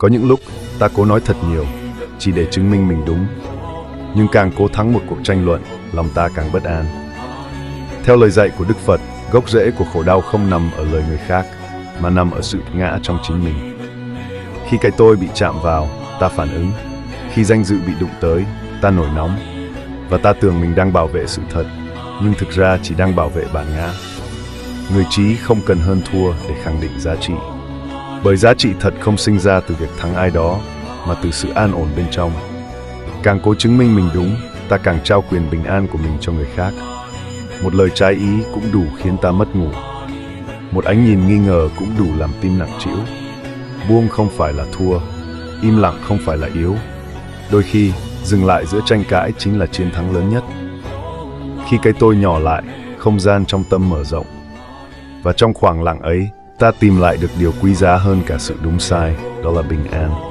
Có những lúc ta cố nói thật nhiều, chỉ để chứng minh mình đúng. Nhưng càng cố thắng một cuộc tranh luận, lòng ta càng bất an. Theo lời dạy của Đức Phật, gốc rễ của khổ đau không nằm ở lời người khác, mà nằm ở sự ngã trong chính mình. Khi cái tôi bị chạm vào, ta phản ứng. Khi danh dự bị đụng tới, ta nổi nóng. Và ta tưởng mình đang bảo vệ sự thật, nhưng thực ra chỉ đang bảo vệ bản ngã. Người trí không cần hơn thua để khẳng định giá trị. Bởi giá trị thật không sinh ra từ việc thắng ai đó, mà từ sự an ổn bên trong. Càng cố chứng minh mình đúng, ta càng trao quyền bình an của mình cho người khác. Một lời trái ý cũng đủ khiến ta mất ngủ. Một ánh nhìn nghi ngờ cũng đủ làm tim nặng trĩu. Buông không phải là thua, im lặng không phải là yếu. Đôi khi, dừng lại giữa tranh cãi chính là chiến thắng lớn nhất. Khi cái tôi nhỏ lại, không gian trong tâm mở rộng. Và trong khoảng lặng ấy, ta tìm lại được điều quý giá hơn cả sự đúng sai, đó là bình an.